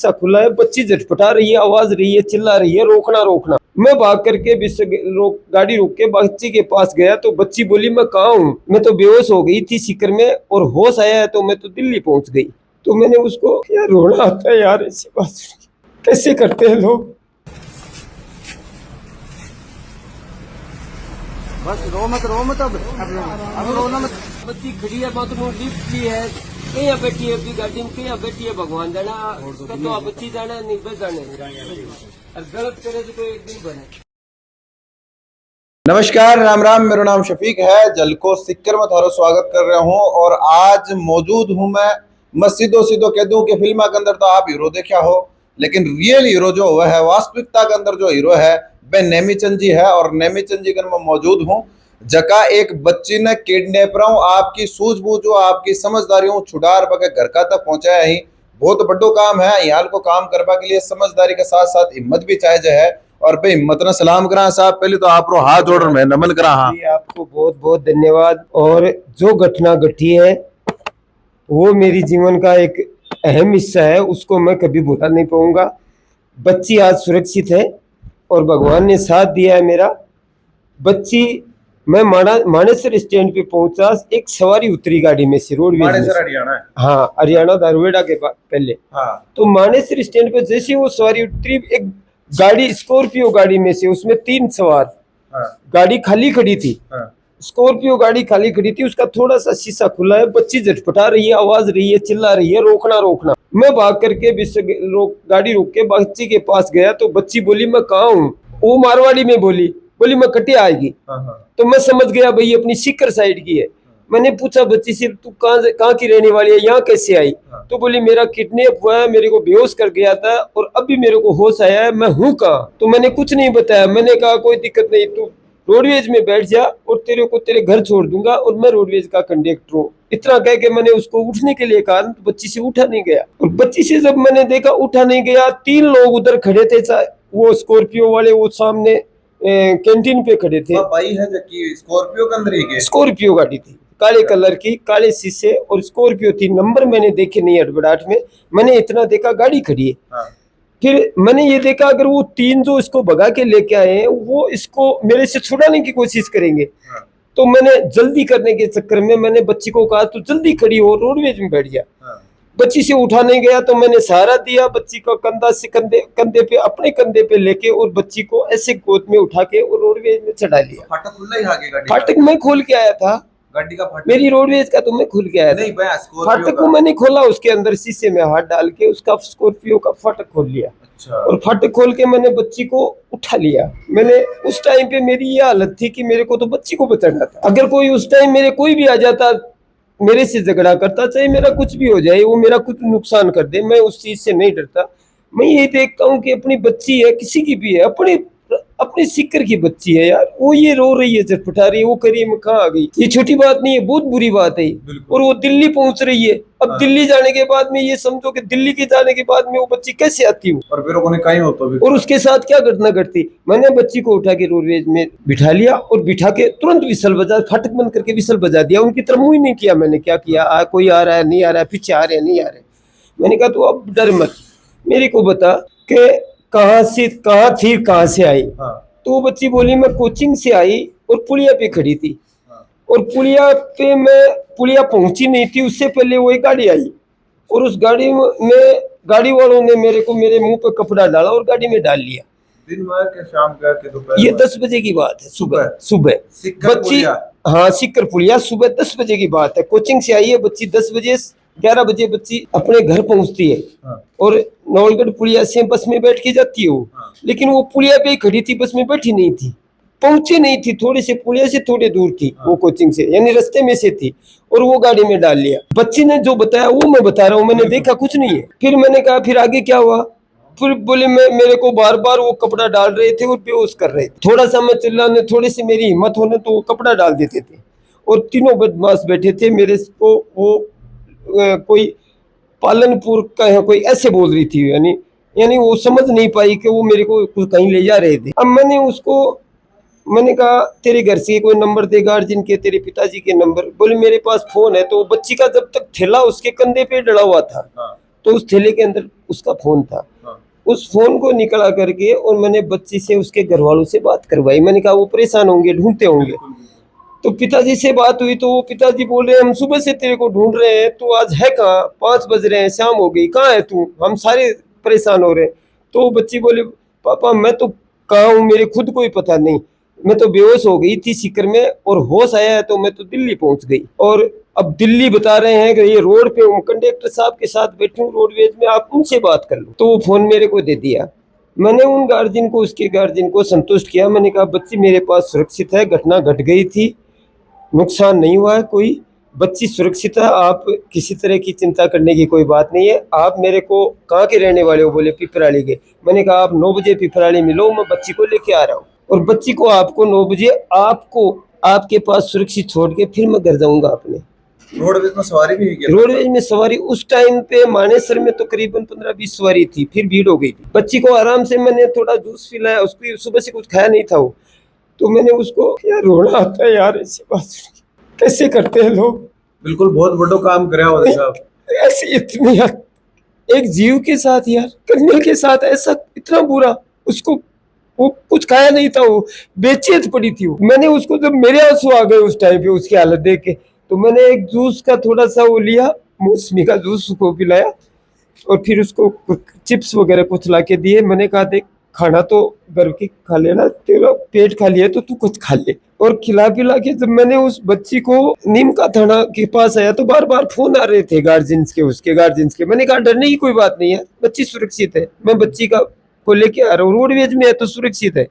सा खुला है, बच्ची झटपटा रही है, आवाज रही है, चिल्ला रही है, रोकना रोकना। मैं भाग करके गाड़ी रोक के बच्ची के पास गया तो बच्ची बोली मैं कहाँ हूँ, मैं तो बेहोश हो गई थी सिक्कर में और होश आया है तो मैं तो दिल्ली पहुंच गई। तो मैंने उसको, यार रोना आता है यार, ऐसी बात कैसे करते हैं लोग। बस रो मत अब रोना मत। बच्ची खड़ी है, बाथरूम लिफ्ट की है, कहीं बैठी है अपनी गाड़ी में, कहीं बैठी है, भगवान जाना तो बच्ची जाना नहीं बस जाने, और गलत करे तो कोई एक दिन बने। नमस्कार, राम राम। मेरा नाम शफीक है। जलको सिक्कर में थारो स्वागत कर रहा हूँ और आज मौजूद हूँ मैं मस्जिदों सीधो कह दूं कि फिल्म के अंदर तो आप हीरो देखा हो, लेकिन रियल हीरो जो हुआ है, वास्तविकता के अंदर जो हीरो है वह नेमीचंद जी है। और नेमीचंद जी के मैं मौजूद हूँ जका एक बच्ची ने किडनैपरों आपकी सूझबूझ आपकी समझदारी छुड़ार के घर का तक पहुंचाया ही बहुत बड़ो काम है। यहाँ को काम करवा के लिए समझदारी के साथ साथ हिम्मत भी चाहिए है। और भाई हिम्मत ने सलाम करा साहब, पहले तो आप हाथ जोड़ मैं नमन करा। हाँ, आपको बहुत बहुत धन्यवाद। और जो घटना घटी है वो मेरी जीवन का एक अहम हिस्सा है, उसको मैं कभी भुला नहीं पाऊंगा। बच्ची आज सुरक्षित है और भगवान ने साथ दिया है मेरा। बच्ची, मैं मानेसर स्टैंड पे पहुंचा, एक सवारी उतरी गाड़ी में से, रोडवेज में से। हरियाणा है। हाँ, हरियाणा दारुवेड़ा के पहले। हाँ। तो मानेसर स्टैंड पे जैसे वो सवारी उतरी, एक गाड़ी, स्कॉर्पियो गाड़ी में से, उसमें 3 सवार। हाँ। गाड़ी खाली खड़ी थी। हाँ। स्कॉर्पियो गाड़ी खाली खड़ी थी, उसका थोड़ा सा शीशा खुला है, बच्ची झटपटा रही है, आवाज रही है, चिल्ला रही है, रोकना रोकना। मैं भाग करके गाड़ी रोक के बच्ची के पास गया तो बच्ची बोली मैं कहाँ हूँ। वो मारवाड़ी में बोली मैं कटिया आएगी। तो मैं समझ गया भाई अपनी सीकर साइड की है। मैंने पूछा बच्ची से, तू कहाँ की रहने वाली है, यहाँ कैसे आई? तो बोली मेरा किडनैप हुआ है, मेरे को बेहोश कर गया था और अभी मेरे को होश आया है, मैं हूँ कहाँ? तो मैंने कुछ नहीं बताया। मैंने कहा कोई दिक्कत नहीं, तू रोडवेज में बैठ जा और तेरे को तेरे घर छोड़ दूंगा और मैं रोडवेज का कंडक्टर हूँ। इतना कह के मैंने उसको उठने के लिए कहा तो बच्ची से उठा नहीं गया। और बच्ची से जब मैंने देखा उठा नहीं गया, 3 लोग उधर खड़े थे, वो स्कॉर्पियो वाले, वो सामने कैंटीन पे खड़े थे। भाई है जबकि स्कॉर्पियो के अंदर ही गए। स्कॉर्पियो गाड़ी थी, काले कलर की, काले शीशे और स्कॉर्पियो थी। नंबर मैंने देखे नहीं हड़बड़ाहट में, मैंने इतना देखा गाड़ी खड़ी है। हाँ। फिर मैंने ये देखा अगर वो 3 जो इसको भगा के लेके आए हैं वो इसको मेरे से छुड़ाने की कोशिश करेंगे। हाँ। तो मैंने जल्दी करने के चक्कर में मैंने बच्ची को कहा तू जल्दी खड़ी हो, रोडवेज में बैठ गया। हाँ। बच्ची से उठा नहीं गया तो मैंने सहारा दिया, बच्ची को कंधा से कंधे पे, अपने कंधे पे लेके और बच्ची को ऐसे गोद में उठा के और रोडवेज में चढ़ा लिया। फाटक खुला ही आगे गाड़ी फाटक मैं खोल के आया था, गाड़ी का फाटक मेरी रोडवेज का तो मैं खुल के आया नहीं था। स्कॉर्पियो फाटक को मैंने खोला, उसके अंदर शीशे में हाथ डाल के उसका स्कॉर्पियो का फाटक खोल लिया। अच्छा। और फाटक खोल के मैंने बच्ची को उठा लिया। मैंने उस टाइम पे मेरी ये हालत थी कि मेरे को तो बच्ची को बचाना था। अगर कोई उस टाइम मेरे कोई भी आ जाता, मेरे से झगड़ा करता, चाहे मेरा कुछ भी हो जाए, वो मेरा कुछ नुकसान कर दे, मैं उस चीज से नहीं डरता। मैं यही देखता हूँ कि अपनी बच्ची है, किसी की भी है, अपनी सिक्कर की बच्ची है यार, वो ये रो रही है, झटपटा रही है, वो करिए मैं कहाँ आ गई। ये छोटी बात नहीं है, बहुत बुरी बात है। और वो दिल्ली पहुंच रही है। अब दिल्ली जाने के बाद में ये समझो कि दिल्ली के जाने के बाद में वो बच्ची कैसे आती हो और फिर को नहीं कहीं होता भी। और उसके साथ क्या घटना घटती। मैंने बच्ची को उठा के रोडवेज में बिठा लिया और बिठा के तुरंत विसल बजा, फाटक बंद करके विसल बजा दिया। उनकी तरफ मुंह ही नहीं किया। मैंने क्या किया, कोई आ रहा है नहीं आ रहा है, पीछे आ रहे हैं नहीं आ रहे। मैंने कहा तू अब डर मत, मेरे को बता कि कहाँ थी, कहाँ से आई। तो वो बच्ची बोली मैं कोचिंग से आई और पुलिया पे खड़ी थी। और पुलिया पहुंची नहीं थी, उससे पहले वो एक गाड़ी आई और उस गाड़ी में गाड़ी वालों ने मेरे मुंह पे कपड़ा डाला और गाड़ी में डाल लिया। दिन में के शाम का के दोपहर? ये 10 बजे की बात है, सुबह बच्ची। हाँ, सिक्कर पुलिया, सुबह 10 बजे की बात है। कोचिंग से आई है बच्ची, 10 बजे 11 बजे बच्ची अपने घर पहुंचती है। हाँ। और नवलगढ़ पुलिया से बस में बैठ के जाती है वो। हाँ। लेकिन वो पुलिया पे ही खड़ी थी, बस में बैठी नहीं थी, पहुंची नहीं थी, थोड़ी से पुलिया से थोड़ी दूर थी। हाँ। वो कोचिंग से, यानी रास्ते में से थी और वो गाड़ी में डाल लिया। बच्ची ने जो बताया वो मैं बता रहा हूँ, मैंने देखा कुछ नहीं है। फिर मैंने कहा फिर आगे क्या हुआ? फिर बोले मेरे को बार बार वो कपड़ा डाल रहे थे और बेहोश कर रहे थे। थोड़ा सा मैं चिल्लाने, थोड़ी सी मेरी हिम्मत होने तो वो कपड़ा डाल देते थे। और तीनों बदमाश बैठे थे मेरे को, वो कोई पालनपुर का है, कोई ऐसे बोल रही थी, यानी वो समझ नहीं पाई कि वो मेरे को कहीं ले जा रहे थे। अब मैंने कहा तेरे घर से कोई नंबर दे गार्जियन के, तेरे पिताजी के नंबर। बोले मेरे पास फोन है। तो बच्ची का जब तक थैला उसके कंधे पे डला हुआ था। हाँ। तो उस थैले के अंदर उसका फोन था। उस फोन को निकला करके और मैंने बच्ची से उसके घर वालों से बात करवाई। मैंने कहा वो परेशान होंगे, ढूंढते होंगे। तो पिताजी से बात हुई तो वो पिताजी बोले हम सुबह से तेरे को ढूंढ रहे हैं, तू आज है कहाँ? 5 बज रहे हैं, शाम हो गई, कहाँ है तू? हम सारे परेशान हो रहे हैं। तो वो बच्ची बोले पापा मैं तो कहाँ हूँ, मेरे खुद को ही पता नहीं, मैं तो बेहोश हो गई थी सीकर में, और होश आया है तो मैं तो दिल्ली पहुंच गई। और अब दिल्ली बता रहे हैं कि ये रोड पे हूँ, कंडक्टर साहब के साथ बैठी हूँ रोडवेज में, आप उनसे बात कर लो। तो वो फोन मेरे को दे दिया। मैंने उन गार्जियन को, उसके गार्जियन को संतुष्ट किया। मैंने कहा बच्ची मेरे पास सुरक्षित है, घटना घट गई थी, नुकसान नहीं हुआ है कोई, बच्ची सुरक्षित है, आप किसी तरह की चिंता करने की कोई बात नहीं है। आप मेरे को कहाँ के रहने वाले हो? बोले पिपराली के। मैंने कहा आप 9 बजे पिपराली मिलो, मैं बच्ची को लेके आ रहा हूँ, और बच्ची को आपको 9 बजे आपको आपके पास सुरक्षित छोड़ के फिर मैं घर जाऊंगा अपने। रोडवेज में सवारी भी हुई रोडवेज में सवारी उस टाइम पे मानेसर में तो करीबन 15-20 सवारी थी, फिर भीड़ हो गई थी। बच्ची को आराम से मैंने थोड़ा जूस पिलाया, उसको सुबह से कुछ खाया नहीं था वो, तो मैंने उसको, यार रोना आता है यार ऐसी बात सुन के। कैसे करते हैं लोग? बिल्कुल बहुत बड़ो काम करे हो साहब। ऐसी इतनी यार, एक जीव के साथ यार करने के साथ ऐसा इतना बुरा। उसको वो कुछ खाया नहीं था, वो बेचैन पड़ी थी वो। मैंने उसको, जब मेरे आंसू आ गए उस टाइम पे उसकी हालत देख के, तो मैंने एक जूस का थोड़ा सा वो लिया, मौसमी का जूस उसको पिलाया, और फिर उसको चिप्स वगैरह कुछ ला के दिए। मैंने कहा देख खाना तो घर की खा लेना, तेरा पेट खाली है तो तू कुछ खा ले। और खिला पिला के जब मैंने उस बच्ची को नीम का थाना के पास आया तो बार बार फोन आ रहे थे गार्जियंस के, उसके गार्जियंस के। मैंने कहा डरने की कोई बात नहीं है, बच्ची सुरक्षित है, मैं बच्ची को लेके आ रहा हूँ, रोडवेज में है तो सुरक्षित है।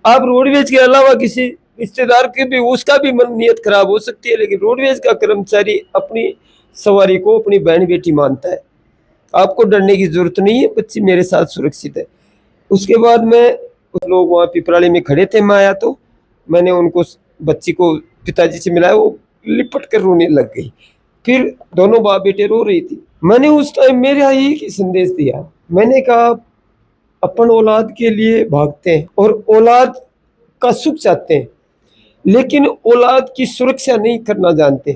आप रोडवेज के अलावा किसी रिश्तेदार के भी, उसका भी मन नियत खराब हो सकती है, लेकिन रोडवेज का कर्मचारी अपनी सवारी को अपनी बहन बेटी मानता है। आपको डरने की जरूरत नहीं है, बच्ची मेरे साथ सुरक्षित है। उसके बाद में कुछ लोग वहाँ पिपराली में खड़े थे, मैं आया तो मैंने उनको, बच्ची को पिताजी से मिलाया, वो लिपट कर रोने लग गई। फिर दोनों बाप बेटे रो रही थी। मैंने उस टाइम मेरा एक ही संदेश दिया, मैंने कहा अपन औलाद के लिए भागते हैं और औलाद का सुख चाहते हैं, लेकिन औलाद की सुरक्षा नहीं करना जानते।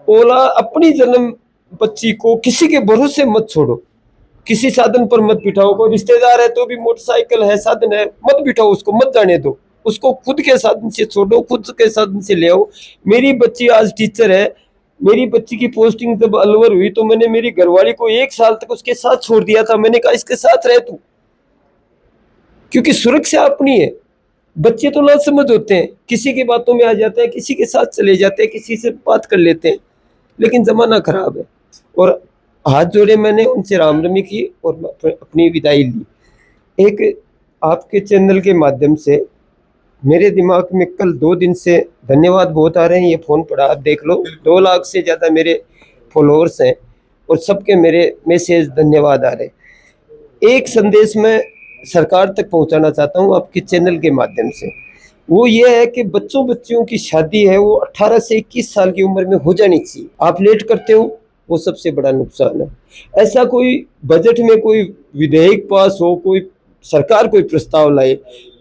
औलाद अपनी जन्म बच्ची को किसी के भरोसे मत छोड़ो, किसी साधन पर मत बिठाओ। कोई रिश्तेदार है तो भी मोटरसाइकिल है, साधन है, मत बिठाओ उसको, मत जाने दो उसको, खुद के साधन से छोड़ो, खुद के साधन से ले आओ। मेरी बच्ची आज टीचर है, मेरी बच्ची की पोस्टिंग जब अलवर हुई तो मैंने मेरी घरवाली को 1 साल तक उसके साथ छोड़ दिया था। मैंने कहा इसके साथ रह तू, क्योंकि सुरक्षा अपनी है। बच्चे तो ना समझ होते हैं, किसी की बातों में आ जाते हैं, किसी के साथ चले जाते हैं, किसी से बात कर लेते हैं, लेकिन जमाना खराब है। और हाथ जोड़े मैंने उनसे राम रमी की और अपनी विदाई ली। एक आपके चैनल के माध्यम से मेरे दिमाग में कल 2 दिन से धन्यवाद बहुत आ रहे हैं। ये फ़ोन पड़ा, आप देख लो, 2 लाख से ज़्यादा मेरे फॉलोअर्स हैं और सबके मेरे मैसेज धन्यवाद आ रहे हैं। एक संदेश मैं सरकार तक पहुंचाना चाहता हूं आपके चैनल के माध्यम से, वो ये है कि बच्चियों की शादी है वो 18 से 21 साल की उम्र में हो जानी चाहिए। आप लेट करते हो, वो सबसे बड़ा नुकसान है। ऐसा कोई बजट में कोई विधेयक पास हो, कोई सरकार कोई प्रस्ताव लाए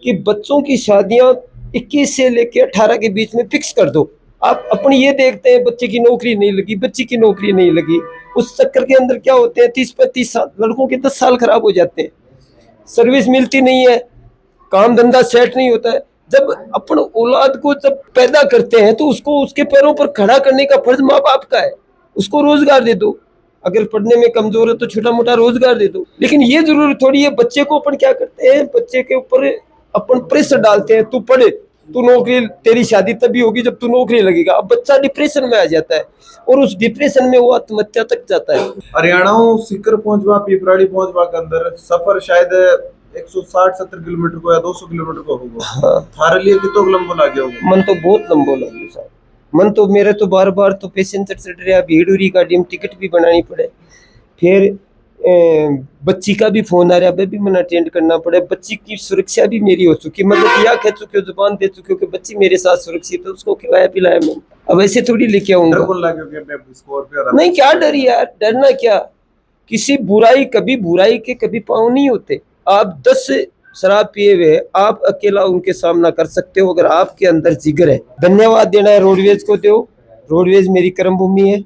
कि बच्चों की शादियां 21 से लेकर 18 के बीच में फिक्स कर दो। आप अपनी ये देखते हैं बच्चे की नौकरी नहीं लगी, बच्ची की नौकरी नहीं लगी, उस चक्कर के अंदर क्या होते हैं 30-35 साल, लड़कों के 10 साल खराब हो जाते हैं, सर्विस मिलती नहीं है, काम धंधा सेट नहीं होता है। जब अपन औलाद को जब पैदा करते हैं तो उसको उसके पैरों पर खड़ा करने का फर्ज माँ बाप का है। उसको रोजगार दे दो, अगर पढ़ने में कमजोर है तो छोटा मोटा रोजगार दे दो, लेकिन ये जरूर थोड़ी है। बच्चे को अपन क्या करते हैं, बच्चे के ऊपर अपन प्रेशर डालते हैं, तू पढ़े, तू नौकरी, तेरी शादी तभी होगी जब तू नौकरी लगेगा। अब बच्चा डिप्रेशन में आ जाता है और उस डिप्रेशन में वो आत्महत्या तक जाता है। हरियाणा सीकर पहुंचवा, पिपराली पहुंचवा के अंदर सफर शायद 160-70 किलोमीटर को या 200 किलोमीटर को होगा। हाँ, थारे लिए कितो लंबो लागे होगा? मन तो बहुत लंबो लगे साहब, मन तो मेरे तो बार बार तो पैसेंजर चढ़ रहा, भीड़ उरी गाड़ी में टिकट भी बनानी पड़े, फिर बच्ची का भी फोन आ रहा है, भी मैंने अटेंड करना पड़े। बच्ची की सुरक्षा भी मेरी हो चुकी, मतलब या कह चुके हो, जुबान दे चुके हो कि बच्ची मेरे साथ सुरक्षित है, उसको खिलाया पिलाया मैंने। अब ऐसे थोड़ी लेके आऊंगा। नहीं, क्या डर यार, डरना क्या, किसी बुराई, कभी बुराई के कभी पाँव नहीं होते। आप 10 शराब पिए हुए, आप अकेला उनके सामना कर सकते हो अगर आपके अंदर जिगर है। धन्यवाद देना है रोडवेज को, दो, रोडवेज मेरी कर्म भूमि है,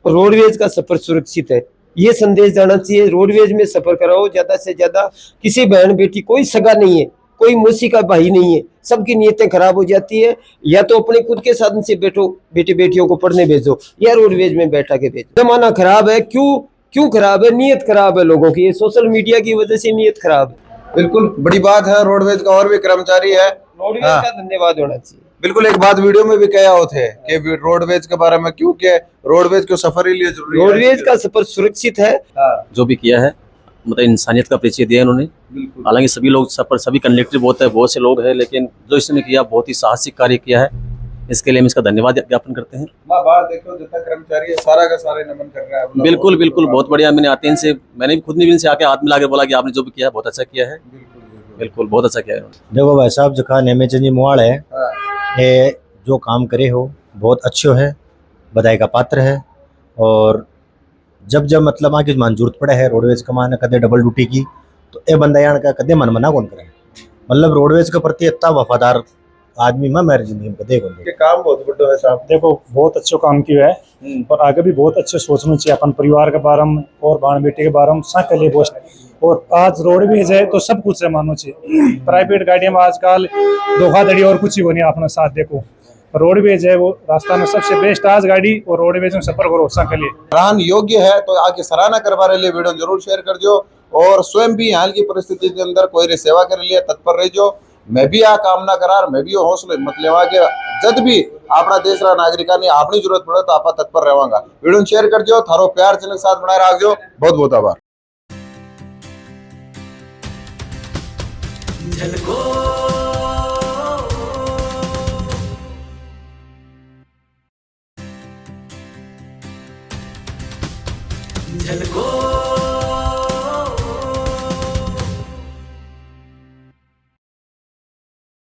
रोडवेज का सफर सुरक्षित है। ये संदेश जाना चाहिए। रोडवेज में सफर कराओ ज्यादा से ज्यादा। किसी बहन बेटी कोई सगा नहीं है, कोई मौसी का भाई नहीं है, सबकी नीयतें खराब हो जाती है। या तो अपने खुद के साधन से बैठो, बेटी बेटियों को पढ़ने भेजो, या रोडवेज में बैठा के भेजो। जमाना खराब है। क्यों खराब है? नीयत खराब है लोगों की। ये सोशल मीडिया की वजह से नीयत खराब है। बिल्कुल बड़ी बात है। रोडवेज का और भी कर्मचारी है, रोडवेज हाँ। का धन्यवाद होना चाहिए। बिल्कुल एक बात वीडियो में भी कहा होते हैं कि रोडवेज के बारे में, क्यों के रोडवेज को सफर ही लिए जरूरी है। रोडवेज का सफर सुरक्षित है। हाँ, जो भी किया है, मतलब इंसानियत का परिचय दिया इन्होंने। बिल्कुल। हालांकि सभी लोग सफर, सभी कंडक्टर बहुत से लोग हैं, लेकिन जो इसने किया बहुत ही साहसिक कार्य किया है। इसके लिए हम इसका धन्यवाद ज्ञापन करते हैं। माँ बाहर देखो, जितना कर्मचारी है सारा का सारा नमन कर रहा है। बिल्कुल बिल्कुल, बहुत बढ़िया। मैंने आते इनसे, मैंने भी खुद ने भी इनसे आके हाथ मिला के बोला कि आपने जो भी किया है बहुत अच्छा किया है। बिल्कुल बहुत अच्छा किया है इन्होंने। देखो भाई साहब, जो कहा नेमेचंद जी मुआड़ है, हाँ। ये जो काम करे हो बहुत अच्छो है, बधाई का पात्र है। और जब मतलब आगे मान जरूरत पड़े है रोडवेज का मान कदे डबल ड्यूटी की, तो ये बंदा यान का कदे मन मना कौन करे। मतलब रोडवेज के प्रति इतना वफादार आदमी मैं मेरी जिंदगी में कदे कौन। ये काम बहुत बड़ा है साहब। देखो बहुत अच्छो काम किया है और आगे भी बहुत अच्छे सोचना चाहिए अपन परिवार के बारे में और बाण बेटे के बारे में सब के लिए पोस्ट। और आज रोडवेज है तो सब कुछ है मानो चाहिए। प्राइवेट गाड़ियों में आजकल धोखाधड़ी और कुछ ही होनी अपना साथ। देखो रोडवेज है वो रास्ता में सबसे बेस्ट आज गाड़ी, और रोडवेज में सफर करो सब के लिए सराहन योग्य है। तो आगे सराहना करवा रहे लिए वीडियो जरूर शेयर कर दो, और स्वयं भी हाल की परिस्थिति के अंदर कोई रे सेवा कर लिए तत्पर रह जो। मैं भी आ कामना करार, मैं भी हौसले मत लेवा के जब भी अपना देश रा नागरिका ने अपनी जरूरत पड़े तो आप तत्पर रहेगा। वीडियो शेयर कर दो, थारो प्यार चैनल के साथ बनाए रख दो। बहुत बहुत आभार।